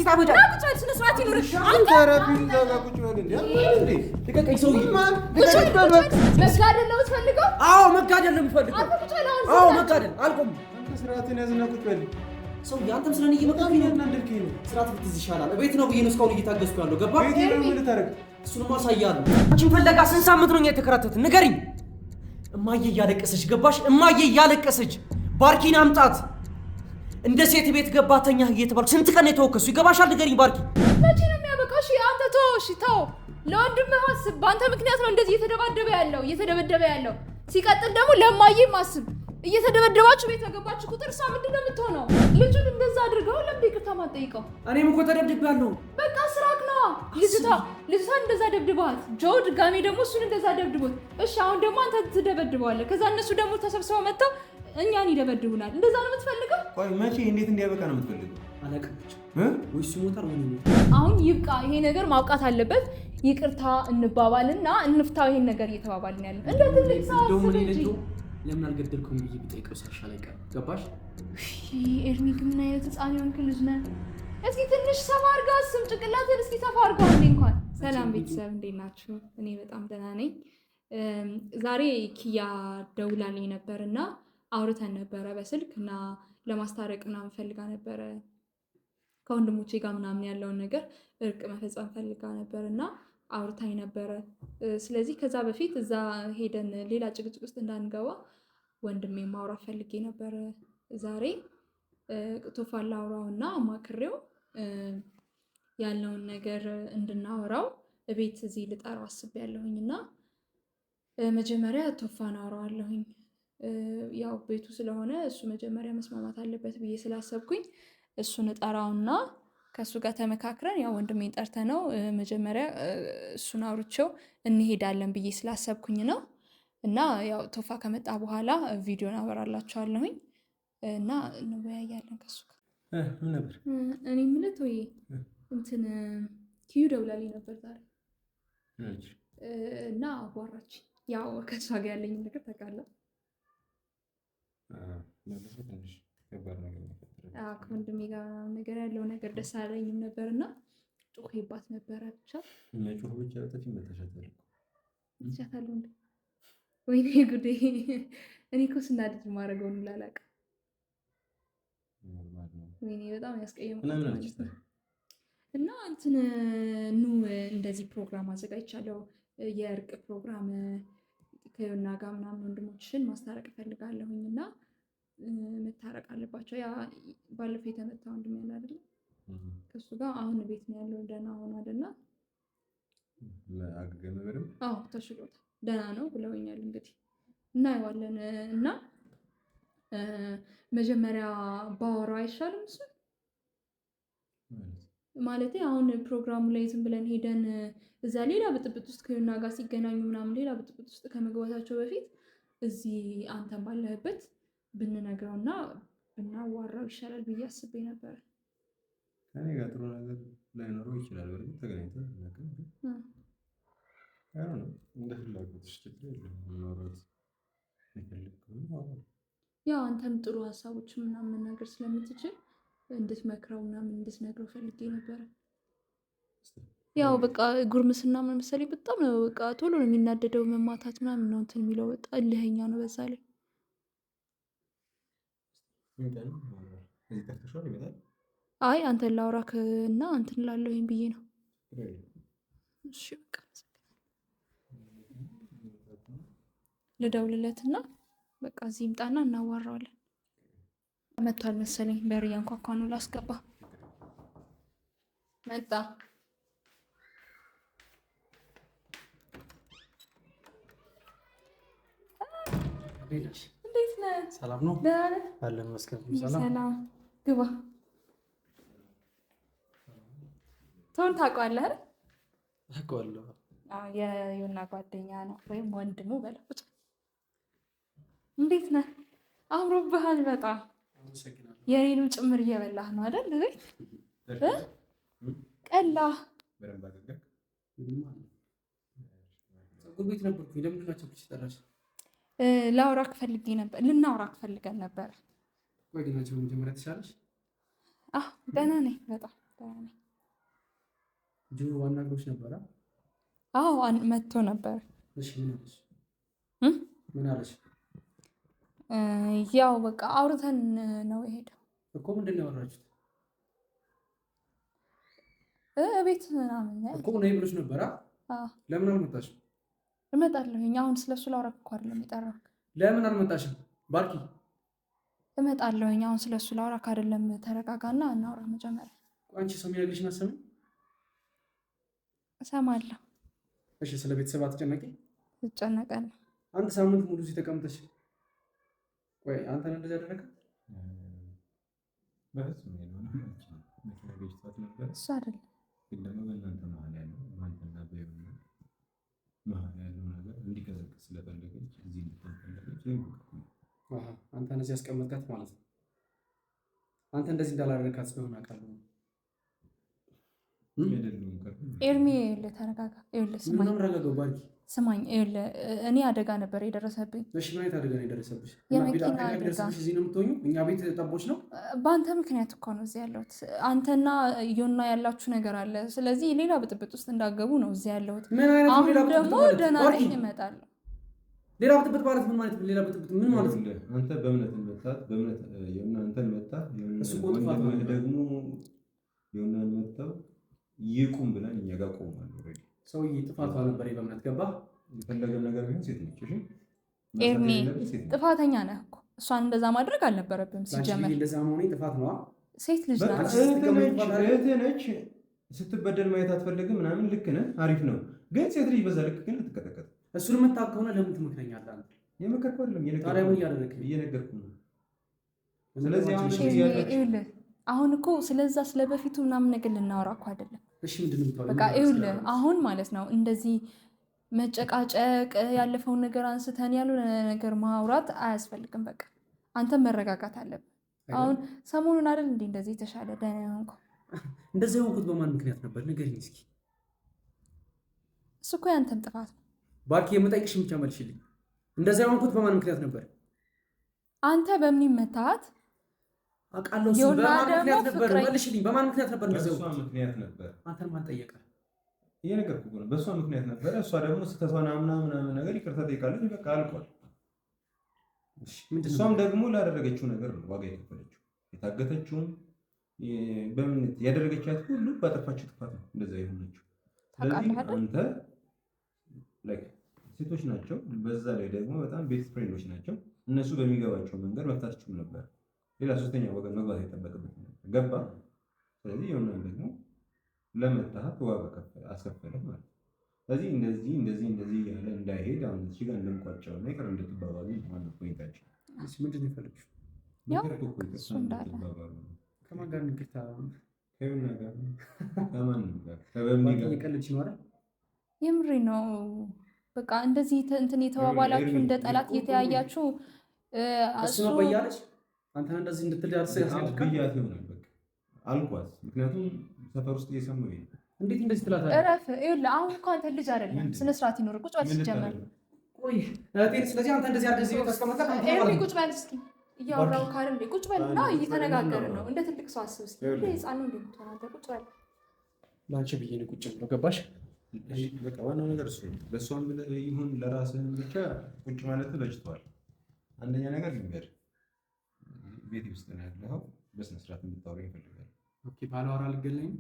ታበጃ ቁጭ በል ስነ ስርዓት ይኑር። አንተ ረቢን ጋር ቁጭ በል እንዴ እንዴ ልቀቀኝ ሰውዬ መጋደል ነው የምትፈልገው? አዎ መጋደል ነው የምፈልገው። አንተ ቁጭ በል አሁን። አዎ መጋደል አልቆም። አንተ ስርዓትን ያዝና ቁጭ በል ሰውዬ። አንተም ስለኔ እየመጣብኝ ነው። እናንደልከኝ ነው ስርዓት ብትይዝ ይሻላል። ቤት ነው ብዬ ነው እስካሁን እየታገዝኩ ያለው። ገባ? ቤት ነው ምን ልታረግ? እሱንም አሳያለሁ። አንቺን ፍለጋ ስንት ሳምንት ነው የተከራተትን? ንገሪኝ። እማዬ እያለቀሰች ገባሽ? እማዬ እያለቀሰች ባርኪን አምጣት እንደ ሴት ቤት ገባተኛ እየተባልኩ ስንት ቀን የተወከሱ ይገባሻል? ንገሪኝ ባርኪ። መቼ ነው የሚያበቃው? እሺ አንተ ተው። እሺ ተው። ለወንድምህ አስብ። በአንተ ምክንያት ነው እንደዚህ እየተደበደበ ያለው። ሲቀጥል ደግሞ ለማዬም አስብ። እየተደበደባችሁ ቤት ገባችሁ ቁጥር እሷ ምንድን ነው የምትሆነው? ልጁን እንደዛ አድርገው ለምን ይቅርታ ማጠይቀው? እኔም እኮ ተደብድቤያለሁ። በቃ ስራክ ነዋ። ልጅቷን እንደዛ ደብድበዋት፣ ጆ ድጋሜ ደግሞ እሱን እንደዛ ደብድቦት። እሺ አሁን ደግሞ አንተ ትደበድበዋለህ። ከዛ እነሱ ደግሞ ተሰብስበው መጥተው እኛን ይደበድቡናል። እንደዛ ነው የምትፈልገው? ቆይ መቼ እንዴት እንዲያበቃ ነው የምትፈልገው? አለቀች ወይስ ሞታል ወይ ነው? አሁን ይብቃ። ይሄ ነገር ማብቃት አለበት። ይቅርታ እንባባልና እንፍታው። ይሄን ነገር እየተባባልን ያለን እንደ ትልቅ ሰው ለምን አልገደልኩም ብዬ ብጠይቀው ሳይሻል አይቀርም። ገባሽ? ኤርሚ ግን ምን አይነት ህፃን የሆንክ ልጅ ነህ? እስኪ ትንሽ ሰፋ አድርጋ አስብ። ጭንቅላትን እስኪ ሰፋ አድርጋ እንዴ እንኳን። ሰላም ቤተሰብ እንዴት ናችሁ? እኔ በጣም ደህና ነኝ። ዛሬ ኪያ ደውላልኝ ነበርና አውርተን ነበረ በስልክ እና ለማስታረቅ ምናምን ፈልጋ ነበረ ከወንድሞቼ ጋር ምናምን ያለውን ነገር እርቅ መፈጸም ፈልጋ ነበር እና አውርታኝ ነበረ። ስለዚህ ከዛ በፊት እዛ ሄደን ሌላ ጭቅጭቅ ውስጥ እንዳንገባ ወንድሜ ማውራት ፈልጌ ነበረ። ዛሬ ቶፋን ላውራውና አማክሬው ያለውን ነገር እንድናወራው ቤት እዚህ ልጠራው አስቤያለሁኝ እና መጀመሪያ ቶፋን አውራዋለሁኝ። ያው ቤቱ ስለሆነ እሱ መጀመሪያ መስማማት አለበት ብዬ ስላሰብኩኝ እሱን እጠራውና ከእሱ ጋር ተመካክረን ያው ወንድሜን ጠርተነው መጀመሪያ እሱን አውርቼው እንሄዳለን ብዬ ስላሰብኩኝ ነው። እና ያው ቶፋ ከመጣ በኋላ ቪዲዮን አበራላችኋለሁኝ እና እንወያያለን ከሱ ጋር። ምን ነበር እኔ የምልህ ወይ እንትን ኪዩ ደውላልኝ ነበር ዛሬ እና አዋራች። ያው ከእሷ ጋር ያለኝ ነገር ታውቃለህ። ከወንድሜ ጋር ነገር ያለው ነገር ደስ አላለኝም ነበር እና ጮሄባት ነበረ። ብቻ ጮህ ብቻ ጠፊ መተሻታል እንዴ? ወይኔ ጉዴ! እኔ እኮ ስናድድ ማድረገውን ላላቅ። ወይኔ በጣም ያስቀየምኩት እና እንትን እንደዚህ ፕሮግራም አዘጋጅቻለሁ። የእርቅ ፕሮግራም ከዮና ጋር ምናምን ወንድሞችሽን ማስታረቅ እፈልጋለሁኝ እና መታረቅ አለባቸው። ያ ባለፈው የተመታ ወንድም ያለ አይደለ? ከሱ ጋር አሁን ቤት ነው ያለው። ደህና ሆኖ አይደለ? አዎ ተሽሎታል፣ ደህና ነው ብለውኛል። እንግዲህ እናየዋለን እና መጀመሪያ ባወራው አይሻልም? እሱ ማለቴ አሁን ፕሮግራሙ ላይ ዝም ብለን ሄደን እዛ ሌላ ብጥብጥ ውስጥ ከዮና ጋር ሲገናኙ ምናምን ሌላ ብጥብጥ ውስጥ ከመግባታቸው በፊት እዚህ አንተን ባለህበት ብንነግረውና ብናዋራው ይሻላል ብዬ አስቤ ነበር። ከኔ ጋር ጥሩ ነገር ላይኖረው ይችላል። በርግጥ ተገናኝተን እንደ ፍላጎትሽ ችግር የለም። ማውራት ያው አንተም ጥሩ ሀሳቦች ምናምን መናገር ስለምትችል እንድትመክረው ምናምን እንድትነግረው ፈልጌ ነበረ። ያው በቃ ጉርምስና ምን መሰለኝ በጣም ነው በቃ ቶሎ ነው የሚናደደው። መማታት ምናምን ነው እንትን የሚለው በጣም እልኸኛ ነው በዛ ላይ። አይ አንተን ላውራክ እና እንትን ላለሁኝ ብዬ ነው። እሺ በቃ ልደውልለትና በቃ እዚህ ይምጣና እናዋራዋለን። መጥቷል መሰለኝ። በር እያንኳኳ ነው። ላስገባ። መጣ። እንዴት ነህ? ሰላም ነው? ደህና ነህ? አለን መስከረም። ሰላም ግባ። ቶን ታውቀዋለህ አይደል? ታውቀዋለሁ። የዮና ጓደኛ ነው ወይም ወንድሙ በለው። እንዴት ነህ? አምሮብሃል በጣም። የኔንም ጭምር እየበላህ ነው አይደል? ቀላ ቤት ነበርኩኝ። ለምንድን ነው ቸኩልሽ ጠራሽ? ላውራክ ፈልጌ ነበር። ልናውራክ ፈልገን ነበር። ጓደኛቸው መጀመሪያ ተሻለሽ? ደህና ነኝ በጣም። ጆሮ አናግሮሽ ነበረ? አዎ መጥቶ ነበር። እሺ ምን አለሽ? ያው በቃ አውርተን ነው የሄደው እኮ። ምንድን ነው ያወራችሁት? ቤት ምናምን እኮ ነይ ብሎሽ ነበረ? ለምን አልመጣሽም? እመጣለሁኝ። አሁን ስለሱ ላውራ እኮ አይደለም የጠራሁት። ለምን አልመጣሽም ባርኪ? እመጣለሁኝ። አሁን ስለሱ ላውራ አይደለም። ተረጋጋና እናውራ መጀመሪያ። አንቺ ሰው የሚነግርሽን አትሰሚም? እሰማለሁ። እሺ ስለ ቤተሰብ አትጨነቂ? እጨነቃለሁ። አንድ ሳምንት ሙሉ እዚህ ተቀምጠሽ ቆይ አንተ ነህ እንደዚህ ያደረገው? በፍጹም ነው ነበር። እሱ አይደለም ግን ደግሞ በእናንተ መሀል ያለው ማንተና በይሁን መሀል ያለው ነገር እንዲቀዘቅዝ ስለፈለገች እዚህ እንድትፈለገች አንተ እነዚህ ያስቀመጥካት ማለት ነው። አንተ እንደዚህ እንዳላደረካት ስለሆነ አውቃለሁ። ኤርሚ ተረጋጋ። ስማኝ፣ እኔ አደጋ ነበር የደረሰብኝ። እሺ ምን አይነት አደጋ ነው የደረሰብሽ? የመኪና አደጋ። እዚህ ነው የምትሆኚው? እኛ ቤት ጠቦች ነው። በአንተ ምክንያት እኮ ነው እዚህ ያለሁት። አንተና ዮና ያላችሁ ነገር አለ። ስለዚህ ሌላ ብጥብጥ ውስጥ እንዳገቡ ነው እዚህ ያለሁት። አሁን ደግሞ ደህና ነኝ፣ እመጣለሁ። ሌላ ብጥብጥ ማለት ምን ማለት ነው? ሌላ ብጥብጥ ምን ማለት ነው? አንተ በእምነት መጣት፣ በእምነት ዮና አንተን መጣ፣ እሱ ቆጥፋት ደግሞ ዮናን መጣው ይቁም ብለን እኛ ጋር ቆመናል። ኦሬዲ ሰውዬ ጥፋቷ ነበር በእምነት ገባ። የፈለገው ነገር ቢሆን ሴት ነች። እሺ ኤርሚ ጥፋተኛ ነህ እኮ። እሷን እንደዛ ማድረግ አልነበረብም ሲጀመር። እንደዛ መሆኔ ጥፋት ነው። ሴት ልጅ ናት። እህትህ ነች። ስትበደል ማየት አትፈልግም ምናምን። ልክ ነህ፣ አሪፍ ነው። ግን ሴት ልጅ በዛ ልክ ግን አትቀጠቀጥ። እሱን የምታውቅ ከሆነ ለምን ትመክረኛለህ? አንተ የመከርኩህ አይደለም፣ ታዲያ ምን እያደረግህ? እየነገርኩህ ነው። ስለዚህ አሁን እኮ ስለዛ ስለበፊቱ ምናምን ነገር ልናወራ እኮ አይደለም። እሺ ምንድን ነው የምታወራው? በቃ ይኸውልህ አሁን ማለት ነው እንደዚህ መጨቃጨቅ፣ ያለፈውን ነገር አንስተን ያልሆነ ነገር ማውራት አያስፈልግም። በቃ አንተ መረጋጋት አለብን። አሁን ሰሞኑን አይደል እንዴ እንደዚህ የተሻለ ደህና የሆንኩት? እንደዚህ የሆንኩት በማን ምክንያት ነበር? ንገሪኝ እስኪ። እሱ እኮ ያንተም ጥፋት ነው። ባርኪ የምጠይቅሽ ብቻ መልሽልኝ። እንደዚህ የሆንኩት በማን ምክንያት ነበር? አንተ በምን መታት አውቃለሁ። እሱ በማን ምክንያት ነበር? መልሽልኝ። በማን ምክንያት ነበር? እንደዚህ በእሷ ምክንያት ነበር። አንተን ማን ጠየቀ? እየነገርኩህ ነው። በእሷ ምክንያት ነበር። እሷ ደግሞ ስተቷና ምናምን ነገር ይቅርታ ጠይቃለች። በቃ አልቋል። እሷም ደግሞ ላደረገችው ነገር ነው ዋጋ የከፈለችው። የታገተችውም በምን ያደረገቻት ሁሉ ባጠፋችው ጥፋት ነው እንደዛ የሆነችው። ስለዚህ አንተ ሴቶች ናቸው፣ በዛ ላይ ደግሞ በጣም ቤስት ፍሬንዶች ናቸው። እነሱ በሚገባቸው መንገድ መፍታት ይችሉ ነበር። ሌላ ሶስተኛ ወገን መግባት አይጠበቅበት ነበር። ገባ? ስለዚህ የሆነን ደግሞ ለመታሃት ዋጋ አስከፈለ ማለት ነው። ስለዚህ እንደዚህ ያለ እንዳይሄድ አሁን እዚህ ጋር እንደምቋጫው ነው ይቅር እንድትባባሉ ማለት ፖይንታችን። እሺ ምንድን ነው የፈለግሽው? እሱ እንዳለ ከማን ጋር ንግርታ? ከዮና ጋር ከማንም ጋር ከበሚ ጋር እየቀለድሽ ነው አይደል? የምሬ ነው። በቃ እንደዚህ እንትን የተባባላችሁ እንደ ጠላት እየተያያችሁ እሱ ነው በያለሽ አንተ እንደዚህ እንድትል ያስያዝከኝ ብያት ይሆናል። በቃ አልኳት። ምክንያቱም ሰፈር ውስጥ እየሰማሁ ነው። እንዴት እንደዚህ ትላታለህ? እረፍ። ይኸውልህ አሁን እኮ አንተ ልጅ አይደለም፣ ስነ ስርዓት ይኖር። ቁጭ በል ሲጀመር። ቆይ ስለዚህ አንተ እንደዚህ አርደዚህ ተስቀመጣ አንተ ኤርሚ ቁጭ በል እስኪ። እያወራሁ ካለ እንዴ ቁጭ በል እና እየተነጋገርን ነው። እንደ ትልቅ ሰው አስብ እስኪ። ህፃን ነው እንደምትሆን አንተ ቁጭ በል። ላንቺ ብዬ ነው ቁጭ ብሎ ገባሽ? በቃ ዋናው ነገር እሱ ነው። ለእሷም ይሁን ለራስህ ብቻ ቁጭ ማለት በጅቷል። አንደኛ ነገር ልንገር፣ ቤት ውስጥ ነው ያለኸው። በስነ ስርዓት እንድታወራኝ ይፈልጋል። ኦኬ ባለዋራ አልገለኝም።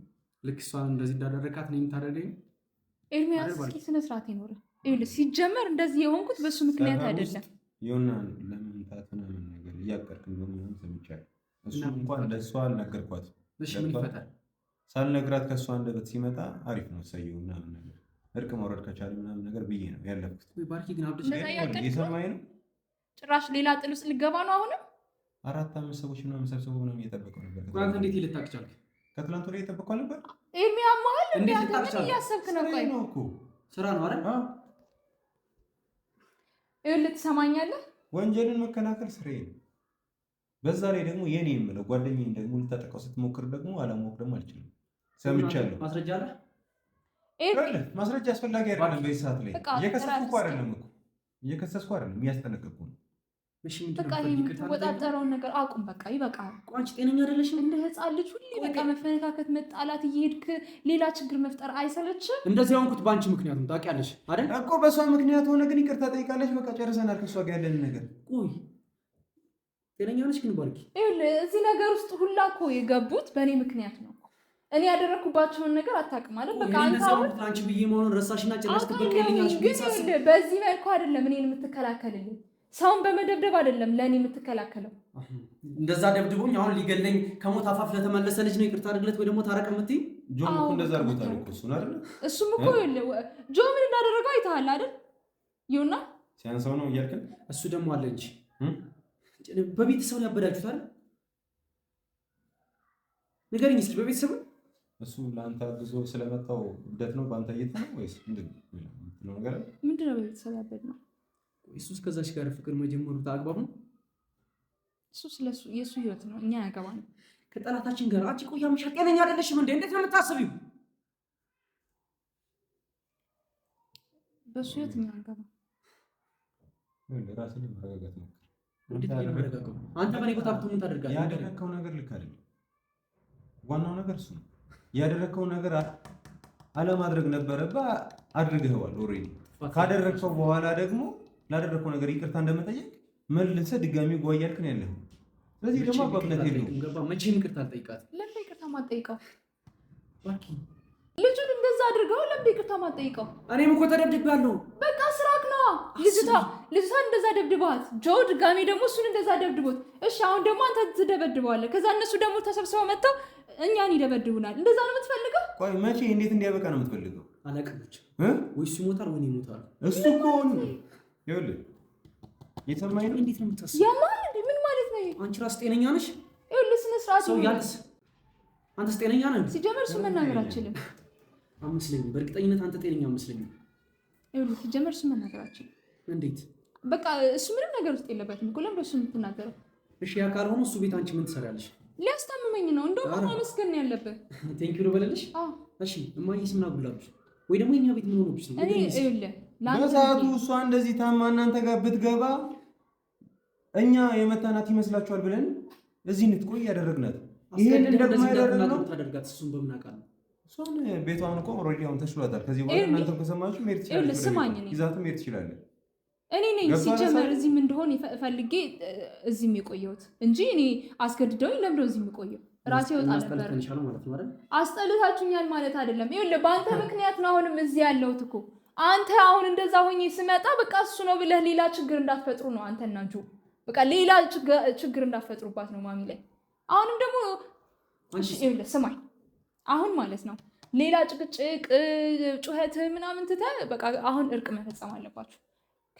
ልክ እሷን እንደዚህ እንዳደረካት ነው የምታደርገኝ። ኤርሚያስ እስኪ ስነ ስርዓት ይኖር። ይኸውልህ ሲጀመር እንደዚህ የሆንኩት በሱ ምክንያት አይደለም። ይሁንና ለመምታት ምናምን ነገር እያቀርክ እንደሆነ ሰምቻለሁ። እሱ እንኳን ለእሷ አልነገርኳትም። እሺ ምን ይፈታል? ሳልነግራት ከእሷ አንደበት ሲመጣ አሪፍ ነው ሰየው ምናምን ነገር እርቅ መውረድ ከቻለ ምናምን ነገር ብዬ ነው ያለፍኩት። ባርኪ ግን አብደሽ እየሰማኝ ነው። ጭራሽ ሌላ ጥል ውስጥ ልገባ ነው አሁንም። 4-5 ሰዎች ምናምን ሰብስበው ምናምን እየጠበቀው ነበር። አንተ እንዴት ልታቅ ቻልክ? ከትላንት ወዲያ እየጠበቀው ነበር። የሚያማል እንዴ አንተ ምን እያሰብክ ነው? ቆይ ነው እኮ ስራ ነው አይደል? ይኸውልህ ትሰማኛለህ? ወንጀልን መከላከል ስራዬ ነው። በዛ ላይ ደግሞ የኔ የምለው ጓደኛዬን ደግሞ ልታጠቃው ስትሞክር ደግሞ አለማወቅ ደግሞ አልችልም። ሰምቻለሁ። ማስረጃ አለ? ማስረጃ አስፈላጊ አይደለም። በዚህ ሰዓት ላይ እየከሰስኩ አይደለም እኮ እየከሰስኩ አይደለም፣ እያስጠነቀቅኩ ነው። በቃ የምትወጣጠረውን ነገር አቁም። በቃ ይበቃል። አንቺ ጤነኛ አይደለሽም። እንደ ህፃን ልጅ ሁሌ በቃ መፈነካከት፣ መጣላት፣ እየሄድክ ሌላ ችግር መፍጠር አይሰለችም? እንደዚህ ሆንኩት በአንቺ ምክንያት ነው ታውቂያለሽ አይደል እኮ። በሷ ምክንያት ሆነ ግን ይቅርታ ጠይቃለች። በቃ ጨርሰናል ከሷ ጋር ያለን ነገር። ቆይ ጤነኛ ነሽ ግን ባርኪ? ይኸውልህ እዚህ ነገር ውስጥ ሁላ እኮ የገቡት በእኔ ምክንያት ነው። እኔ ያደረኩባቸውን ነገር አታውቅም አይደል? በቃ አንቺ ብዬ መሆኑን ረሳሽና ጭራሽ ትበቀልኛለሽ። ግን በዚህ መልኩ አይደለም እኔን የምትከላከልልኝ። ሰውን በመደብደብ አይደለም ለእኔ የምትከላከለው። እንደዛ ደብድቦኝ አሁን ሊገለኝ ከሞት አፋፍ ለተመለሰ ልጅ ነው ይቅርታ አድርግለት ወይ ደግሞ ታረቅ የምትይኝ? ጆም እኮ እንደዛ አድርጎታል እኮ እሱን አይደል? እሱም እኮ ጆ ምን እንዳደረገው አይተሃል አይደል? ይሁና ሲያንሰው ነው እያልክን። እሱ ደግሞ አለ እንጂ በቤተሰብ ያበዳችሁት አይደል? ንገረኝ እስኪ በቤተሰብ እሱ ለአንተ አግዞ ስለመጣው እብደት ነው በአንተ እይታ ነው ወይስ ምንድን ነው ነገር? ምንድን ነው በቤተሰብ ያበድ ነው? እሱስ ከዛች ጋር ፍቅር መጀመሩ ታግባብ ነው? እሱ ስለሱ የሱ ህይወት ነው፣ እኛ ያገባል። ከጠላታችን ጋር አንቺ ቆያ ምሻ ጤነኛ አይደለሽም እንዴ? እንዴት ነው የምታስቢው? በሱ ህይወት እኛ ያገባ ራስን ማረጋጋት ነው። አንተ በኔ ቦታ ብትሆን ታደርጋለህ? ያደረከው ነገር ልክ አይደለም። ዋናው ነገር እሱ ነው። ያደረከው ነገር አለማድረግ ነበረብህ፣ አድርገኸዋል። ኦልሬዲ ካደረከው በኋላ ደግሞ ላደረከው ነገር ይቅርታ እንደመጠየቅ መልሰህ ድጋሚ ጓያልክ ነው ያለው። ስለዚህ ደግሞ አባብነት የለውም። መቼም ይቅርታ አልጠይቃትም። ለምን ይቅርታ ማጠይቀው? ልጁን እንደዛ አድርገው ለምን ይቅርታ ማጠይቀው? እኔም እኮ ተደብድቤያለሁ። በቃ ስራክ ነው። ልጅቷ እንደዛ ደብድባት፣ ጆ ድጋሚ ደግሞ እሱን እንደዛ ደብድቦት፣ እሺ አሁን ደግሞ አንተ ትደበድበዋለህ። ከዛ እነሱ ደግሞ ተሰብስበው መጥተው እኛን ይደበድቡናል። እንደዛ ነው የምትፈልገው? ቆይ መቼ እንዴት እንዲያበቃ ነው የምትፈልገው? አላቀምች ወይስ ይሞታል ወይ ይሞታል? እሱ እኮ ይኸውልህ የሰማኝ ነው። እንዴት ነው የምታስበው? ያማል እንዴ? ምን ማለት ነው? አንቺ ራስ ጤነኛ ነሽ? ይኸውልህ ስነ ስርዓት ሰው ያንስ አንተስ ጤነኛ ነህ? ሲጀመር እሱ መናገር አልችልም። አመስለኝም። በእርግጠኝነት አንተ ጤነኛ አመስለኝም። ይኸውልህ ሲጀመር እሱ መናገር አልችልም። እንዴት? በቃ እሱ ምንም ነገር ውስጥ የለበትም እኮ። ለምን እሱ የምትናገረው? እሺ ያ ካልሆነ እሱ ቤት አንቺ ምን ትሰሪያለሽ? ሊያስታምመኝ ነው። እንደውም ማመስገን ነው ያለብህ። ቴንኪው ልበልልሽ? አዎ እሺ። እማዬስ ምን አጉላብሽ? ወይ ደግሞ የኛ ቤት ምን ሆኖብሽ ነው? እኔ ይኸውልህ በሰዓቱ እሷ እንደዚህ ታማ እናንተ ጋር ብትገባ እኛ የመታናት ይመስላችኋል ብለን እዚህ እንድትቆይ ያደረግናት። ይሄን ደግሞ ያደረግነው ታደርጋት እሱን በምን አውቃለሁ? እሷን ቤቷን እኮ ኦልሬዲ አሁን ተሽሏታል። ከዚህ በኋላ እናንተም ከሰማችሁ መሄድ ትችላለች። ይዛትም መሄድ ትችላለች። እኔ ነኝ ሲጀመር እዚህም እንደሆነ ፈልጌ እዚህም የቆየሁት እንጂ እኔ አስገድደውኝ ለምንድነው እዚህ የቆየው? ራሴ ወጣ ነበር። አስጠልታችሁኛል ማለት አይደለም። ይኸውልህ በአንተ ምክንያት ነው አሁንም እዚህ ያለሁት እኮ። አንተ አሁን እንደዛ ሆኜ ስመጣ በቃ እሱ ነው ብለህ ሌላ ችግር እንዳትፈጥሩ ነው አንተና ጆ። በቃ ሌላ ችግር እንዳትፈጥሩባት ነው ማሚ ላይ። አሁንም ደግሞ ይኸውልህ ስማኝ፣ አሁን ማለት ነው ሌላ ጭቅጭቅ ጩኸት ምናምን ትተህ በቃ አሁን እርቅ መፈጸም አለባችሁ።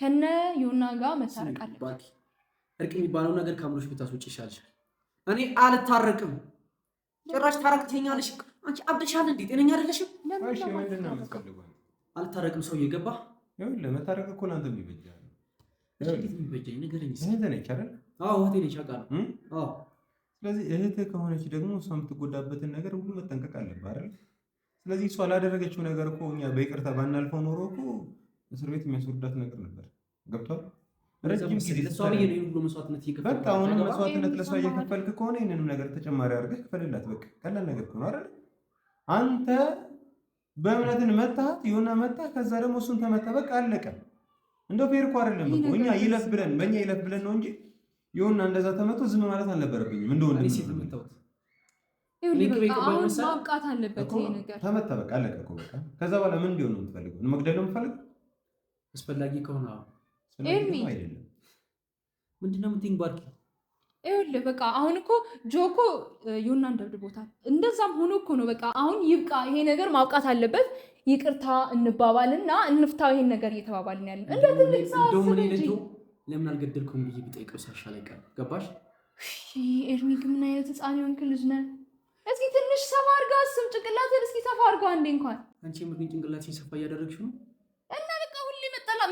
ከነ ዮና ጋር መታረቅ አለባችሁ። እርቅ የሚባለው ነገር ከአምሮሽ ብታስወጪ ይሻልሻል። እኔ አልታረቅም። ጭራሽ ታረቅ ትይኛለሽ። አንቺ አብደሻል እንዴ? ጤነኛ አይደለሽም? እሺ ምንድን ነው የምትፈልገው? አልታረቅም። ሰው እየገባ ይኸውልህ መታረቅ እኮ ለአንተ የሚበጃል። እንዴት የሚበጃኝ ንገረኝ። እህትህ ነች አይደል? አዎ እህቴ ነች አውቃለሁ። አዎ ስለዚህ እህትህ ከሆነች ደግሞ እሷ የምትጎዳበትን ነገር ሁሉ መጠንቀቅ አለብህ አይደል? ስለዚህ እሷ ላደረገችው ነገር እኮ እኛ በይቅርታ ባናልፈው ኖሮ እኮ እስር ቤት የሚያስወርዳት ነገር ነበር። ገብቷል? ረጅም ጊዜ ለሷ ብዬ ነው ሁሉ መስዋዕትነት እየከፈልክ። በቃ አሁንም መስዋዕትነት ለሷ እየከፈልክ ከሆነ ይህንንም ነገር ተጨማሪ አድርገህ ክፈልላት። በቃ ቀላል ነገር እኮ ነው አይደል? አንተ በእምነትን መታሃት ይሁንና መታህ፣ ከዛ ደግሞ እሱን ተመታ። በቃ አለቀ። እንደው ፌር እኮ አይደለም እኮ እኛ ይለፍ ብለን በእኛ ይለፍ ብለን ነው እንጂ ይሁንና እንደዛ ተመቶ ዝም ማለት አልነበረብኝም። እንደው እኔ ሴት የምታውት አሁን ማብቃት አለበት ይሄ ነገር። ተመታ በቃ አለቀ እኮ በቃ። ከዛ በኋላ ምን እንዲሆን ነው የምትፈልገው? መግደል ነው የምትፈልገው? አስፈላጊ ከሆነ አይደለም። ምንድነው የምትይኝ ባርኪ? ይኸውልህ በቃ አሁን እኮ ጆ እኮ ዮናን ደብድቦታል። እንደዛም ሆኖ እኮ ነው በቃ አሁን ይብቃ፣ ይሄ ነገር ማብቃት አለበት። ይቅርታ እንባባልና እንፍታው ይሄን ነገር እየተባባልን ያለን እንደ ትልቅ ሰው ለምን አልገደልኩም ብዬ ብጠይቀው ሳሻል አይቀርም። ገባሽ? ኤርሚ ግን ምን አይነት ህፃን የሆንክ ልጅ ነህ? እስኪ ትንሽ ሰፋ አድርጋ አስብ። ጭንቅላትን እስኪ ሰፋ አድርጋ አንዴ እንኳን። አንቺ የምር ጭንቅላትሽን ሰፋ እያደረግሽው ነው። እና በቃ ሁሌ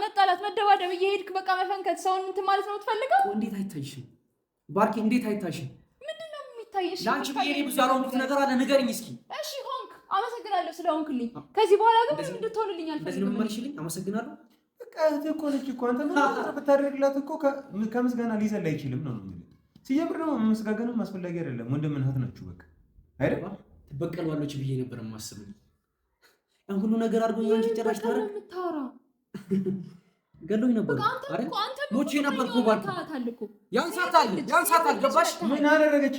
መጣላት፣ መደባደብ፣ እየሄድክ በቃ መፈንከት፣ ሰውን እንትን ማለት ነው የምትፈልገው? እንዴት አይታይሽም ባርኪ? እንዴት አይታይሽም? ምንድነው የሚታይሽ? ለአንቺ ብዬ ብዙ ያልሆንኩት ነገር አለ። ንገሪኝ እስኪ። እሺ ሆንክ፣ አመሰግናለሁ ስለሆንክልኝ። ከዚህ በኋላ ግን ምንም እንድትሆንልኝ አልፈልግም። እንደዚህ ነው የምመልሽልኝ? አመሰግናለሁ። በቃ እህትህ እኮ ነች እኮ አንተ ምን ብታደርግላት እኮ ከምስጋና ሊዘል አይችልም ነው የሚለው። ሲጀምር ደግሞ መስጋገንም አስፈላጊ አይደለም። ወንድምና እህት ናችሁ በቃ አይደል? ትበቀሏለች ብዬ ነበር የማስበው። ያን ሁሉ ነገር አድርጎኝ አንቺ ጭራሽ ታረ ገሎኝ ነበር አይደል? ሞቼ ነበር እኮ ባልኩ። ያንሳታል ገባሽ? ምን አደረገች?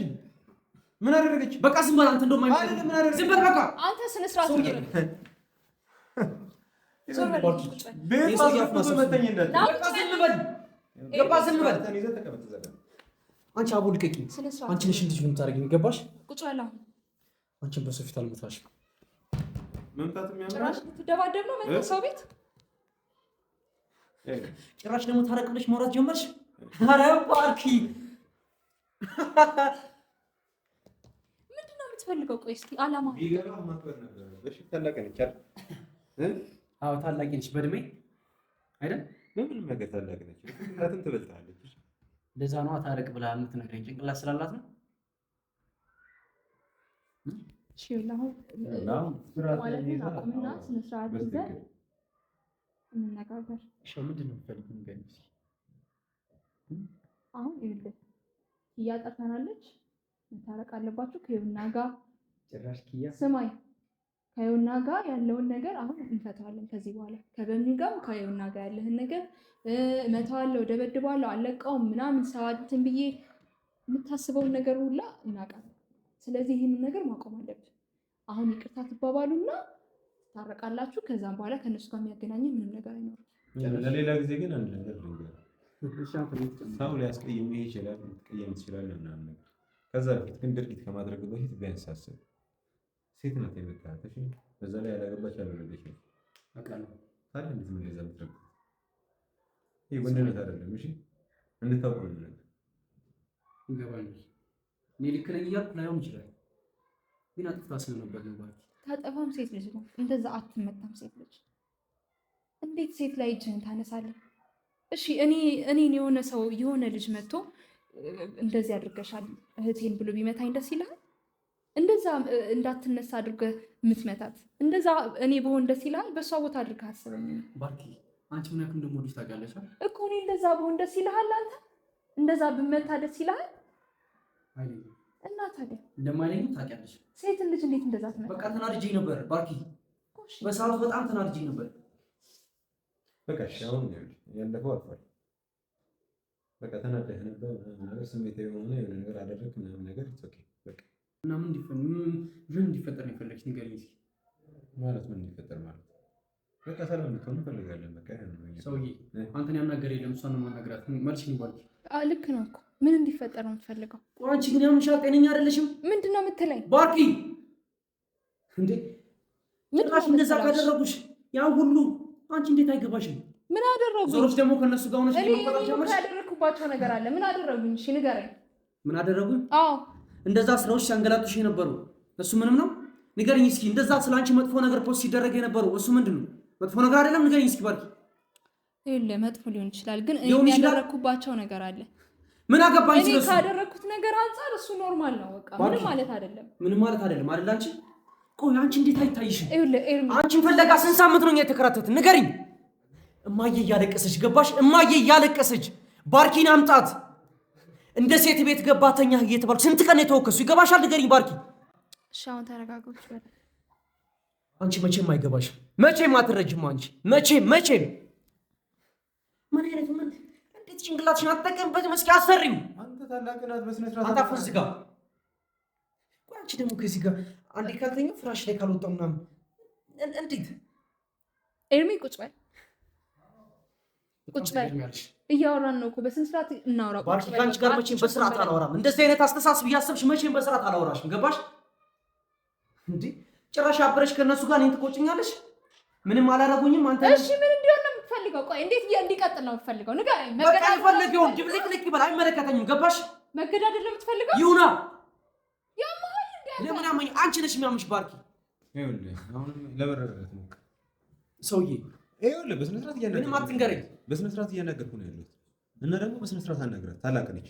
በቃ ዝም በል አንተ። እንደውም ዝም በል በቃ አንተ ስነ ስርዓት ነው። አንቺ አቦ ልቀቂኝ። አንቺ ነሽ እንዴት የምታደርጊኝ? ገባሽ? ቁጭ በል አሁን። አንቺን በሰው ፊት አልመታሽም። መምታት የሚያምራሽ ትደባደብ ነው ማለት ሰው ቤት። ጭራሽ ደግሞ ታረቅ ብለሽ ማውራት ጀመርሽ። ኧረ ባርኪ ምንድን ነው የምትፈልገው? ቆይ እስኪ አላማ ቢገባ ማክበር ነበር። እሺ ታላቅ ነች አይደል? አዎ ታላቅ ነች በእድሜ አይደል? በምንም ነገር ታላቅ ነች። ጭንቅላትም ትበልጣለች። ለዛ ነው ታረቅ ብላ የምትነግረኝ። ጭንቅላት ስላላት ነው። እሺ ለአሁን ማለት ነው አቁምና ስነ ስርዓት ይዘን እንነጋገር። እሺ ምንድን ነው የምትፈልጊው? ንገሪኝ እስኪ። አሁን ይኸውልህ እያጠፋናለች መታረቅ አለባችሁ ከዩና ጋር። ጭራሽ ኪያ ስማኝ፣ ከዩና ጋር ያለውን ነገር አሁን እንፈታዋለን። ከዚህ በኋላ ከበሚ ጋር ከዩና ጋር ያለህን ነገር እመታዋለሁ፣ ደበድባለሁ፣ አለቀውም ምናምን ሰዋድትን ብዬ የምታስበውን ነገር ሁላ እናውቃለን። ስለዚህ ይህንን ነገር ማቆም አለብን። አሁን ይቅርታ ትባባሉና ታረቃላችሁ። ከዛም በኋላ ከእነሱ ጋር የሚያገናኝ ምንም ነገር አይኖርም። ለሌላ ጊዜ ግን አንድ ነገር ልንገር። ሰው ሊያስቀይም ይችላል፣ ልትቀየም ትችላለህ ምናምን ነገር። ከዛ በፊት ግን ድርጊት ከማድረግ በፊት ቢያንስ አስብ። ሴት ናት የመታተሽ፣ በዛ ላይ ያላገባች ያልወለደች ነው። አውቃለሁ። ታዲያ እንዴት ነው እንደዛ የምትረጉት? ይሄ ወንድነት አይደለም። እሺ እንድታውቁ ነው ነገር ይገባኛል። እኔ ልክ ነኝ እያልኩ ላይሆን ይችላል፣ ግን አጥፍታ ስለነበር ነው። ባክ ታጠፋም ሴት ልጅ ነው። እንደዛ አትመታም ሴት ልጅ። እንዴት ሴት ላይ እጅህን ታነሳለህ? እሺ እኔን የሆነ ሰው የሆነ ልጅ መጥቶ እንደዚህ አድርገሻል እህቴን ብሎ ቢመታኝ ደስ ይልሃል? እንደዛ እንዳትነሳ አድርገህ የምትመታት እንደዛ እኔ በሆን ደስ ይልሃል? በእሷ ቦታ አድርገህ አስበኝ። ባርኪ አንቺ ምን ያክል እንደምወድሽ ታውቂያለሽ እኮ። እኔ እንደዛ በሆን ደስ ይልሃል? አንተ እንደዛ ብመታ ደስ ይልሃል? አይደለም እና ታዲያ እንደማይለኝ ታውቂያለሽ። ሴትን ልጅ እንዴት እንደዛ ትመታ? በቃ ተናድጄ ነበር ባርኪ፣ በሰዓቱ በጣም ተናድጄ ነበር። በቃ እሺ አሁን ያለፈው አልፏል። በቃ ተናደህ ነበር ነገር ስሜታዊ የሆነ የሆነ ነገር አደረግክ ምናምን ነገር ኦኬ በቃ እና ምን እንዲፈጠር ነው የፈለግሽ? ንገሪኝ እስኪ። ማለት ምን እንዲፈጠር ማለት በቃ ሰላም እንድትሆን እንፈልጋለን። በቃ ሰውዬ አንተን ያናገረ የለም፣ እሷን ነው የማናግራት። መልሽኝ ባርኪ። ልክ ነው እኮ ምን እንዲፈጠር ነው የምትፈልገው? አንቺ ግን ያምሻል፣ ጤነኛ አይደለሽም። ምንድን ነው የምትለኝ ባርኪ? እንዴ ጭራሽ እንደዛ ካደረጉሽ ያን ሁሉ አንቺ እንዴት አይገባሽም? ምን አደረጉ? ዞሮች ደግሞ ከነሱ ጋር ሆነሽ ለመቆጣጠር ጀመርሽ። ያደረኩባቸው ነገር አለ። ምን አደረጉኝ? እሺ ንገረኝ። ምን አደረጉኝ? አዎ እንደዛ ስራዎች ሲያንገላጡሽ የነበሩ እሱ ምንም ነው? ንገረኝ እስኪ። እንደዛ ስለአንቺ መጥፎ ነገር ፖስት ሲደረግ የነበሩ እሱ ምንድን ነው? መጥፎ ነገር አይደለም? ንገረኝ እስኪ ባርኪ። ይኸውልህ መጥፎ ሊሆን ይችላል፣ ግን እኔ ያደረኩባቸው ነገር አለ። ምን አገባኝ ስለሱ? እኔ ካደረኩት ነገር አንፃር እሱ ኖርማል ነው። በቃ ምንም ማለት አይደለም። ምንም ማለት አይደለም አይደል? አንቺ ቆይ አንቺ እንዴት አይታይሽም? ይኸውልህ ኤርሚ፣ አንቺን ፈለጋ ስንት ሳምንት ነው የተከራተትን? ንገሪኝ። እማዬ እያለቀሰች ገባሽ? እማዬ እያለቀሰች ባርኪን አምጣት፣ እንደ ሴት ቤት ገባተኛ እየተባልኩ ስንት ቀን የተወከሱ ይገባሻል? ንገሪኝ ባርኪ። እሺ አሁን ተረጋጋች። አንቺ መቼም አይገባሽም፣ መቼም አትረጅም። አንቺ መቼም ምን አይነት ምን እንዴት ጭንቅላትሽን አትጠቀምበትም? እስኪ አሰሪው። አንተ ታላቅ ናት በስነ ስርዓት አታፈስ ጋር። ቆይ አንቺ ደግሞ ከዚህ ጋር አንዴ ካልተኛው ፍራሽ ላይ ካልወጣው ምናምን እንዴት? ኤርሚ ቁጭ በል እያወራን ነው እኮ በስነ ስርዓት እናውራ። ባርኪ ከአንቺ ጋር መቼም በስርዓት አላወራም። እንደዚህ አይነት አስተሳሰብ እያሰብሽ መቼም በስርዓት አላወራሽም። ገባሽ እንዴ? ጭራሽ አብረሽ ከነሱ ጋር እኔን ትቆጭኛለሽ? ምንም አላደረጉኝም። አንተ እሺ ምን እንዲሆን ነው የምትፈልገው? ቆይ እንዴት እንዲቀጥል ነው የምትፈልገው? ንገረኝ። በቃ የፈለገው ድብልቅልቅ ይበል፣ አይመለከተኝም። ገባሽ? መገዳደል ነው የምትፈልገው? ይሁና። ያማል እንዴ? ለምን አመኝ? አንቺ ነሽ የሚያምሽ ባርኪ። ይኸውልህ አሁን ለመረጋጋት ነው ሰውዬ። ይኸውልህ በስነ ስርዓት እያናገርኩህ ምንም አትንገረኝ። በስነ ስርዓት እያናገርኩህ ነው ያለሁት እና ደግሞ በስነ ስርዓት አናግራት። ታላቅ ነች።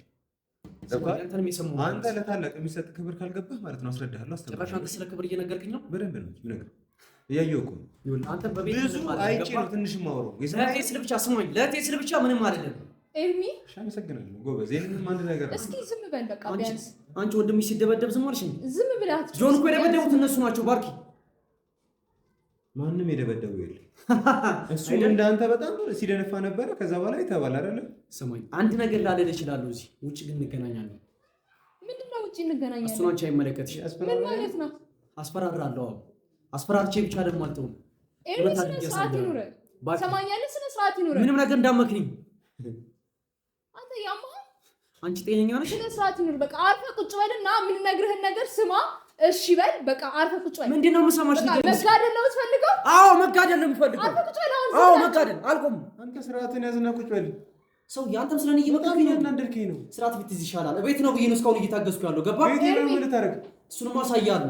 አንተ ለታላቅ የሚሰጥ ክብር ካልገባህ ማለት ነው አስረዳሃለሁ። ጭራሽ አንተ ስለ ክብር እየነገርክኝ ነው? በደንብ ነው ነገር እያየሁ እኮ አንተ በቤት ብዙ አይቼ ነው ትንሽ የማወራው። ለእህቴ ስል ብቻ ስሞኝ፣ ለእህቴ ስል ብቻ ምንም አይደለም። ኤርሚ አመሰግናለሁ ጎበዝ። ይሄንንም አንድ ነገር እስኪ ዝም በል በቃ ቢያንስ። አንቺ ወንድምሽ ሲደበደብ ዝም አልሽኝ? ዝም ብላት። ጆን እኮ የደበደቡት እነሱ ናቸው። ባርኪ ማንም የደበደበው የለም። እሱ እንዳንተ በጣም ሲደነፋ ነበረ። ከዛ በኋላ ይተባል አይደለ? ስሞኝ አንድ ነገር ላለል እችላለሁ። እዚህ ውጭ ግን እንገናኛለን። ምንድነው ውጭ እንገናኛለን? እሱን አንቺ አይመለከትሽ። ምን ማለት ነው? አስፈራራለሁ። አስፈራርቼ ብቻ ደግሞ አልተውም። ኤርሚ ስነ ስርዓት ይኑር። ሰማኛለህ? ስነ ስርዓት ይኑር። ምንም ነገር እንዳመክኝ አንተ ያማህ አንቺ ጤነኛ ነሽ? ስነ ስርዓት ይኑር። በቃ አርፈህ ቁጭ በልና የምንነግርህን ነገር ስማ። እሺ በል በቃ አርፈህ ቁጭ በል። ምንድነው የምሰማሽ ነገር? መጋደል ነው የምትፈልገው? አዎ መጋደል ነው የምፈልገው። አርፈህ ቁጭ በል አሁን። አዎ መጋደል አልቆም። አንተ ስርዓትን ያዝና ቁጭ በል። ሰው ያንተም ስለኔ እየመጣኝ ነው። እናንደልከኝ ነው። ስርዓት ብትይዝ ይሻላል። እቤት ነው ብዬ ነው እስካሁን እየታገስኩ ያለው። ገባ? ቤት ነው ምን ታረግ? እሱንም አሳያለሁ።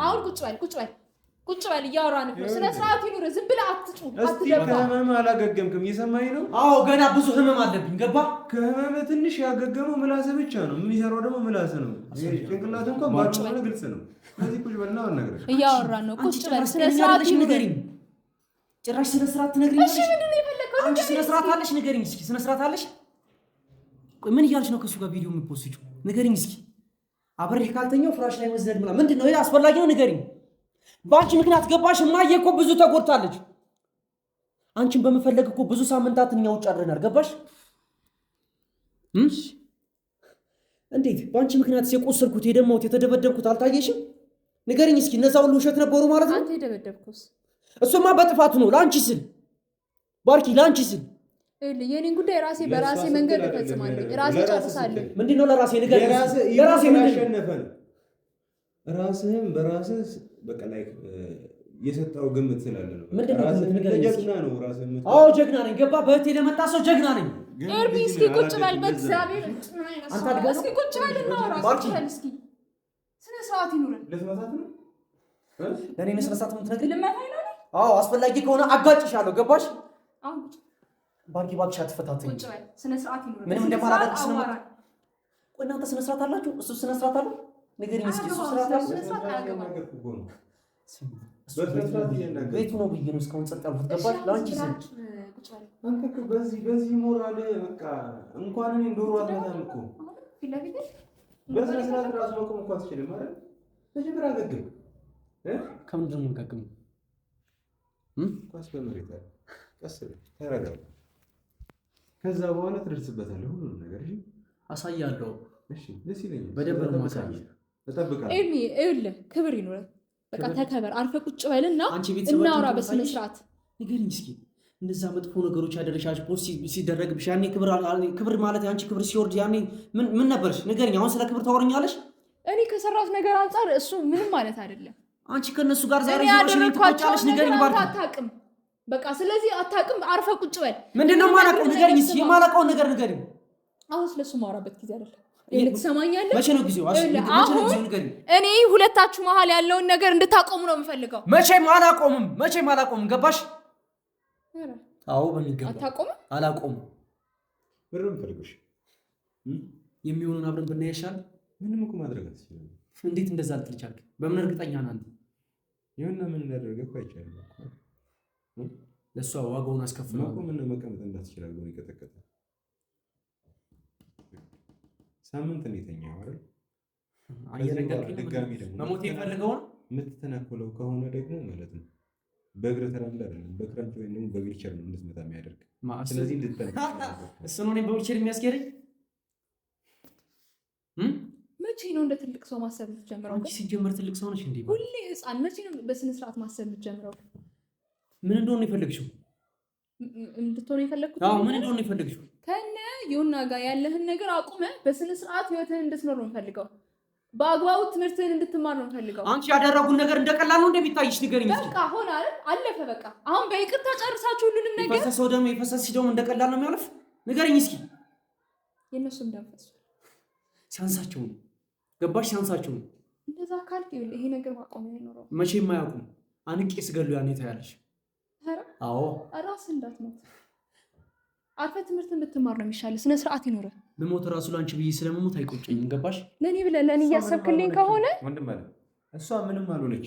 አሁን ቁጭ በል ቁጭ በል ቁጭ በል። እያወራን ነው። ስነ ስርዓት ይኑር። ዝም ብለህ አትጩህ፣ እስቲ አትደባ። ከህመም አላገገምክም። እየሰማኝ ነው? አዎ ገና ብዙ ህመም አለብኝ። ገባ? ከህመም ትንሽ ያገገመው ምላስ ብቻ ነው። የሚሰራው ደግሞ ምላስ ነው። ጭንቅላት እንኳን ባጭሩ ግልጽ ነው። ስለዚህ ቁጭ በልና አናግረኝ። እያወራን ነው። ቁጭ በል። ስነ ስርዓት ይኑር። ጭራሽ ስነ ስርዓት ትነግሪኛለሽ? እሺ ምንድን ነው የፈለከው? አንቺ ስነ ስርዓት አለሽ? ንገሪኝ እስኪ። ስነ ስርዓት አለሽ? ቆይ ምን እያልሽ ነው ከሱ ጋር ቪዲዮ የምትፖስችው? ንገሪኝ እስኪ። አብሬህ ካልተኛው ፍራሽ ላይ መዝለል ምናምን ምንድን ነው? ይሄ አስፈላጊ ነው? ንገሪኝ። በአንቺ ምክንያት ገባሽ? እማዬ እኮ ብዙ ተጎድታለች። አንቺን በመፈለግ እኮ ብዙ ሳምንታት እኛ ውጭ አድረናል። ገባሽ? እንዴት በአንቺ ምክንያት የቆሰልኩት የደማሁት የተደበደብኩት አልታየሽም? ንገሪኝ እስኪ። እነዛ ሁሉ ውሸት ነበሩ ማለት ነው? አንተ የደበደብኩስ? እሱማ በጥፋቱ ነው። ለአንቺ ስል ባርኪ፣ ለአንቺ ስል የኔን ጉዳይ ራሴ በራሴ መንገድ እፈጽማለሁ። ራሴ ጨርሳለሁ። ምንድነው ለራሴ ንገሪኝ። ለራሴ ምን አሸነፈ? ራስህም በራስህ በቃ ላይ የሰጣው ግምት ስላለ ነው። ጀግና ነው ራስህ። አዎ ጀግና ነኝ። ገባ? በእህቴ ለመጣ ሰው ጀግና ነኝ። ኤርሚ እስኪ ቁጭ በል በእግዚአብሔር። እስኪ ቁጭ በል እናውራ። ቁጭ በል እስኪ። ስነ ስርዓት ይኑረን። ልትመታት ነው? ለእኔ ነው ስነ ስርዓት የምትነግሪኝ? ልመታኝ ነው? አዎ አስፈላጊ ከሆነ አጋጭሻለሁ። ገባሽ? አሁን ቁጭ ባርኪ እባክሽ አትፈታተኝ። ቁጭ በል። ስነ ስርዓት ይኑረን። ምንም እንደማላደርግ ስለማውቅ። ቆይ እናንተ ስነ ስርዓት አላችሁ? እሱ ስነ ስርዓት አለው? ንገሪኝ እስኪ። እሱ ስርዓት አለው? ቤቱ ነው ብዬ ነው እስካሁን ጸጥ ያልኩት። ገባሽ? ለአንቺ ስል አንተ እኮ በዚህ ሞራል በቃ እንኳን እኔ ዶሮ አትመታም እኮ። በስነ ስርዓት ራሱ መቆም እኮ አትችልም አይደል? መጀመሪያ አገግም። ከምንድን ነው የምንቀግመው? ኳስ በመሬት አለ። ቀስ ብለህ ተረጋጋ። ከዛ በኋላ ትደርስበታለህ ሁሉንም ነገር። እሺ አሳያለሁ። እሺ ደስ ይለኛል። በደንብ ነው የማሳየው። እጠብቃለሁ። ኤርሚ ይኸውልህ፣ ክብር ይኑረን። በቃ ተከበር። አርፈህ ቁጭ በልና እናውራ በስነ ስርዓት። ንገሪኝ እስኪ። እንደዛ መጥፎ ነገሮች ያደረሻች ፖስት ሲደረግብሽ ያኔ ክብር ማለት የአንቺ ክብር ሲወርድ ያኔ ምን ነበርሽ? ንገሪኝ። አሁን ስለ ክብር ታወራኛለሽ? እኔ ከሰራሁት ነገር አንጻር እሱ ምንም ማለት አይደለም። አንቺ ከነሱ ጋር ዛሬ ያደረኳቸውን ንገሪኝ። አታውቅም። በቃ ስለዚህ አታውቅም። አርፈህ ቁጭ በል። ምንድነው የማላውቀው? ንገሪኝ እስኪ። የማላውቀውን ነገር ንገሪኝ። አሁን ስለሱ ማውራበት ጊዜ አይደለም። ትሰማኛለህ? መቼ ነው ጊዜው? እኔ ሁለታችሁ መሀል ያለውን ነገር እንድታቆሙ ነው የምፈልገው። መቼም አላቆምም። ገባሽ? አዎ በሚገባ አታቆምም? አላቆምም። ብርም ፈልግሽ የሚሆኑን አብረን ብናይ ይሻላል። ምንም እኮ ማድረግ አትችልም። እንዴት እንደዛ ልትል ቻልክ? በምን እርግጠኛ ነህ አንተ? ይሁንና ምን እንዳደረገ እኮ አይቻልም። ለእሷ ዋጋውን አስከፍለው እኮ ምን መቀመጥ እንዳትችል አድርጎ ነው የቀጠቀጠው። ሳምንት ነው የተኛው አይደል? አየረጋግጥ ድጋሚ ደግሞ መሞት የፈልገው ነው የምትተናኮለው ከሆነ ደግሞ ማለት ነው በእግረ ተራምዳ አይደለም በክረምት ወይም ደግሞ በዊልቸር ነው እንድትመጣ የሚያደርግ። ስለዚህ እሱ ነው እኔን በዊልቸር የሚያስኬደኝ። መቼ ነው እንደ ትልቅ ሰው ማሰብ የምትጀምረው? አንቺ ሲጀመር ትልቅ ሰው ነሽ እንዴ? ሁሌ ህፃን። መቼ ነው በስነ ስርዓት ማሰብ የምትጀምረው? ምን እንደሆነ የፈለግሽው? እንድትሆን የፈለግኩት? አዎ ምን እንደሆነ የፈለግሽው? ከነ ዮና ጋር ያለህን ነገር አቁመ በስነ ስርዓት ህይወትህን እንድትኖር ነው የምፈልገው። በአግባቡ ትምህርትህን እንድትማር ነው የምፈልገው። አንቺ ያደረጉን ነገር እንደቀላል ነው እንደሚታይሽ? ንገሪኝ እስኪ። በቃ ሆነ አይደል? አለፈ በቃ። አሁን በይቅርታ ጨርሳችሁ ሁሉንም ነገር። የፈሰሰው ደም የፈሰሰሽ ደም እንደቀላል ነው የሚያልፍ? ንገሪኝ እስኪ። የእነሱም ደም ፈሷል። ሲያንሳቸው ነው። ገባሽ? ሲያንሳቸው ነው። እንደዛ ካልክ ይሄ ነገር ማቆሚያ አይኖረውም። መቼም አያውቁም። አንቄ ስገሉ ያኔ ታያለሽ። አዎ ራስህ እንዳትሞት አርፈህ ትምህርትን ብትማር ነው የሚሻለው። ስነ ስርዓት ይኖረህ። ብሞት ራሱ ላንቺ ብዬ ስለመሞት አይቆጨኝም። ገባሽ? ለኔ ብለህ ለኔ እያሰብክልኝ ከሆነ ወንድም አለ እሷ ምንም አልሆነች።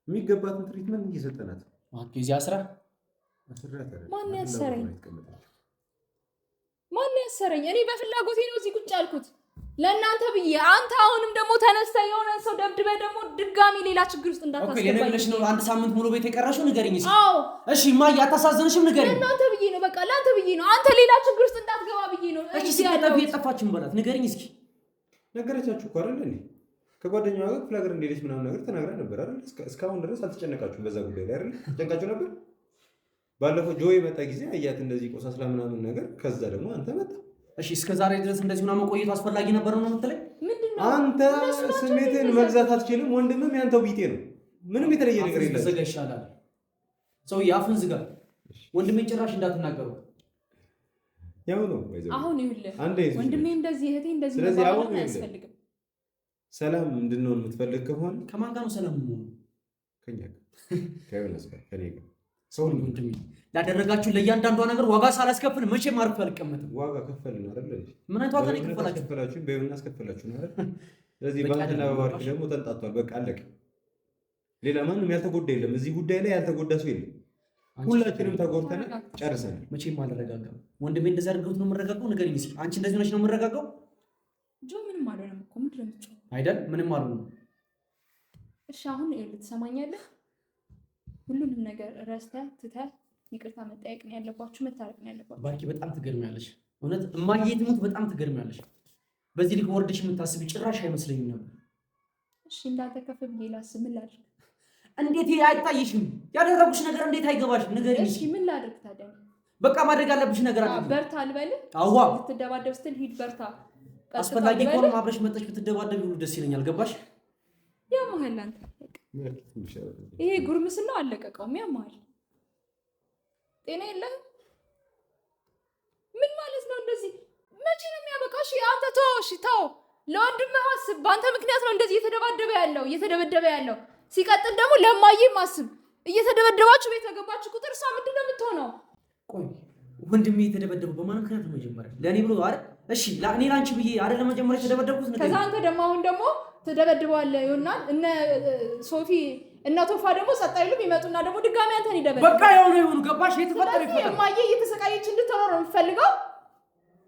የሚገባትን ትሪትመንት እየሰጠናት እዚህ አስራ ማን ያሰረኝ? ማን ያሰረኝ? እኔ በፍላጎቴ ነው እዚህ ቁጭ ያልኩት ለእናንተ ብዬ። አንተ አሁንም ደግሞ ተነስተህ የሆነ ሰው ደብድበህ ደግሞ ድጋሚ ሌላ ችግር ውስጥ እንዳታስገባኝ። ኦኬ ለነገርሽ ነው አንድ ሳምንት ሙሉ ቤት የቀረሽው? ንገሪኝ እስኪ። አዎ እሺ እማዬ አታሳዝንሽም? ንገሪኝ። ለእናንተ ብዬ ነው፣ በቃ ለአንተ ብዬ ነው። አንተ ሌላ ችግር ውስጥ እንዳትገባ ብዬ ነው። እሺ ሲቀጥል የጠፋችሁን በላት ንገሪኝ እስኪ። ነገረቻችሁ እኮ አይደል እንዴ? ከጓደኛዋ ጋር ክፍለ ሀገር እንደሄደች ምናምን ነገር ተናግራ ነበር አይደል? እስካሁን ድረስ አልተጨነቃችሁም በዛ ጉዳይ ላይ አይደል? ተጨንቃችሁ ነበር። ባለፈው ጆይ መጣ ጊዜ አያት እንደዚህ ቆሳስላ ምናምን ነገር። ከዛ ደግሞ አንተ መጣ። እሺ እስከ ዛሬ ድረስ እንደዚህ ምናምን መቆየቱ አስፈላጊ ነበር ነው የምትለኝ? ምንድነው አንተ ስሜትን መግዛት አትችልም። ወንድምም ያንተው ቢጤ ነው። ምንም የተለየ ነገር የለም። ዘጋ ይሻላል። ሰውዬ አፍን ዝጋ። ወንድሜን ጭራሽ እንዳትናገሩ። ያው ነው አሁን ይኸውልህ ወንድሜ እንደዚህ እህቴ እንደዚህ ነው ማለት አያስፈልግም። ሰላም እንድንሆን የምትፈልግ ከሆነ ከማን ጋር ነው ሰላም ነው? ከኛ ጋር ከዮናስ ጋር ከኔ ጋር ሰው ወንድሜ ላደረጋችሁ ለእያንዳንዷ ነገር ዋጋ ሳላስከፍል መቼም አርፌ አልቀመጥም። ዋጋ ከፈልን አይደል? ምን አይነት ዋጋ ከፈላችሁ? በዮናስ ከፈላችሁ ነው አይደል? ስለዚህ ባንተና በባርክ ደግሞ ተንጣጣል። በቃ አለቀ። ሌላ ማንም ያልተጎዳ የለም። እዚህ ጉዳይ ላይ ያልተጎዳ ሰው የለም። ሁላችንም ተጎድተን ጨርሰናል። መቼም አልረጋጋም። ወንድሜ እንደዛ አድርገውት ነው የምረጋጋው? ንገሪኝ እስኪ። አንቺ እንደዚህ ነሽ ነው የምረጋጋው? ጆ ምንም አልሆነም እኮ ምንድን ነው የምትጮህ? አይደል ምንም አልሆነም። እሺ አሁን ልትሰማኛለህ? ሁሉንም ነገር ረስተህ ትተህ ይቅርታ መጠየቅ ነው ያለባችሁ፣ መታረቅ ነው ያለባችሁ። ባርኪ በጣም ትገርሚያለሽ። እውነት እማዬ ትሙት በጣም ትገርሚያለሽ። በዚህ ልክ ወርደሽ የምታስቢ ጭራሽ አይመስለኝም ነበር። እሺ እንዳንተ ከፍ ብዬ ላስብ ምን ላድርግ? እንዴት አይታይሽም? ያደረጉሽ ነገር እንዴት አይገባሽም? ንገሪኝ። እሺ ምን ላድርግ ታዲያ? በቃ ማድረግ ያለብሽ ነገር አለ። በርታ ልበልህ? አዋ ልትደባደብ ስትል ሂድ በርታ። አስፈላጊ ከሆነ አብረሽ መጥተሽ ብትደባደብ ሁሉ ደስ ይለኛል። ገባሽ? ያማሃል አንተ። ይሄ ጉርምስና አለቀቀውም። ያማሃል። ጤና የለህም? ምን ማለት ነው እንደዚህ? መቼ ነው የሚያበቃው? እሺ አንተ ተው። እሺ ተው። ለወንድምህ አስብ። በአንተ ምክንያት ነው እንደዚህ እየተደበደበ ያለው። ሲቀጥል ደግሞ ለማዬም አስብ። እየተደበደባችሁ ቤት በገባችሁ ቁጥር እሷ ምንድን ነው የምትሆነው? ቆይ ወንድሜ የተደበደበው በማን ምክንያት ነው? መጀመሪያ ለእኔ ብሎ አይደል? እሺ እኔ ላንቺ ብዬ አይደለም መጀመሪያ የተደበደብኩት። ከዛ አንተ ደግሞ አሁን ደግሞ ትደበድበዋለህ ይሆናል። እነ ሶፊ እና ቶፋ ደግሞ ጸጥ አይሉም። ይመጡና ደግሞ ድጋሚ አንተን ይደበድባሉ። በቃ ያው ነው ይሁን። ገባሽ? የተፈጠረ ይፈጠር። እማዬ እየተሰቃየች እንድትኖር ነው የምትፈልገው?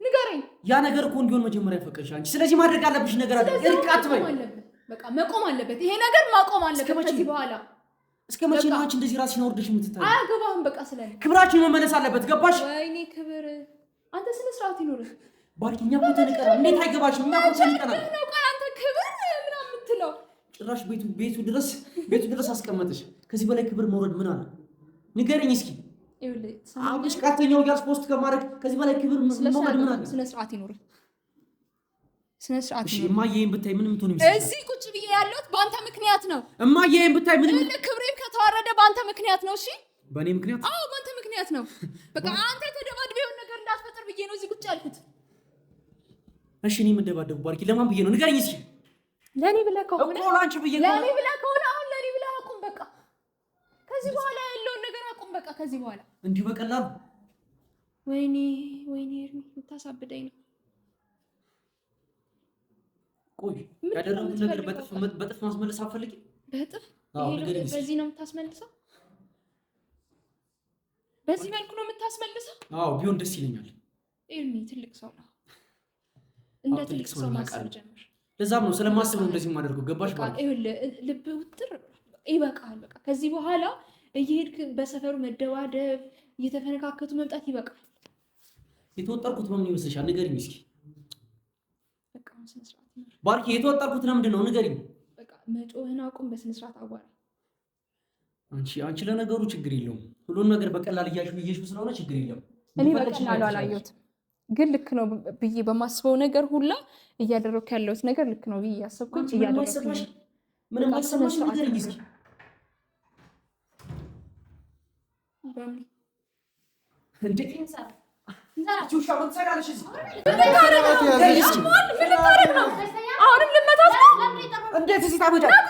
ንገረኝ። ያ ነገር እኮ እንዲሆን መጀመሪያ ፈቀድሽ አንቺ። ስለዚህ ማድረግ አለብሽ ነገር አለ። እርቅ አትበይ። በቃ መቆም አለበት ይሄ ነገር፣ ማቆም አለበት ከዚህ በኋላ። እስከ መቼ ነው አንቺ እንደዚህ ራስሽን አውርደሽ የምትታይ? አያገባህም። በቃ ስለኔ ክብራችን መመለስ አለበት። ገባሽ? ወይኔ ክብር። አንተ ስነ ስርዓት ይኖርህ። ባርኪኛ እኮ ተንቀራ። እንዴት አይገባሽም? እኛ እኮ ተንቀራ ነው ቃል አንተ ክብር ምናምን የምትለው ጭራሽ ቤቱ ድረስ አስቀመጥሽ። ከዚህ በላይ ክብር መውረድ ምን አለ? ንገረኝ እስኪ። አብሽ ቃተኛው ጋር ፖስት ከማድረግ ከዚህ በላይ ክብር መውረድ ምን አለ? ስነ ስርዓት ይኖርህ። ስነ ስርዓት ይኖርህ። እማዬን ብታይ ምንም ትሆን ይመስላል። እዚህ ቁጭ ብዬ ያለሁት በአንተ ምክንያት ነው። እማዬን ብታይ ምንም ክብሬም ከተዋረደ በአንተ ምክንያት ነው። እሺ በእኔ ምክንያት? አዎ በአንተ ምክንያት ነው። በቃ አንተ ተደባድበው ነገር እንዳትፈጥር ብዬ ነው እዚህ ቁጭ ያልኩት። እሺ እኔ የምደባደቡ ባርኪ ለማን ብዬ ነው? ንገረኝ እስኪ። ለኔ ብለህ ከሆነ እኮ ላንቺ ብዬ ነው። ለኔ ብለህ ከሆነ አሁን ለኔ ብለህ አቁም። በቃ ከዚህ በኋላ ያለውን ነገር አቁም። በቃ ከዚህ በኋላ እንዲሁ በቀላሉ። ወይኔ ኤርሚ የምታሳብደኝ ነው። ቆይ ያደረጉት ነገር በጥፍ ማስመለስ አትፈልጊ? በጥፍ በዚህ ነው የምታስመልሰው? በዚህ መልኩ ነው የምታስመልሰው? አዎ ቢሆን ደስ ይለኛል። ኤርሚ ትልቅ ሰው ነው። እንደ ትልቅ ሰው ማሰብ ጀምር። ለዛም ነው ስለማስብ ነው እንደዚህ የማደርገው። ገባሽ? ማለት ይኸውልህ ልብ ውጥር ይበቃል። በቃ ከዚህ በኋላ እየሄድክ በሰፈሩ መደባደብ፣ እየተፈነካከቱ መምጣት ይበቃል። የተወጠርኩት በምን ይመስልሻል? ንገሪኝ እስኪ። በቃ ስነ ስርዓት ነው ባርኪ። የተወጠርኩት ለምንድን ነው? ንገሪኝ። በቃ መጮህን አቁም። በስነ ስርዓት አዋራ። አንቺ ለነገሩ ችግር የለውም። ሁሉን ነገር በቀላል እያልሽው ስለሆነ ችግር የለውም። እኔ በቀላሉ አላየሁትም፣ ግን ልክ ነው ብዬ በማስበው ነገር ሁላ እያደረኩ ያለሁት ነገር ልክ ነው ብዬ እያሰብኩኝ እያደረኩ ነው። ምንም አሰማሽ ነገር ይስኪ እንዴት እዚህ ታመጫለሽ?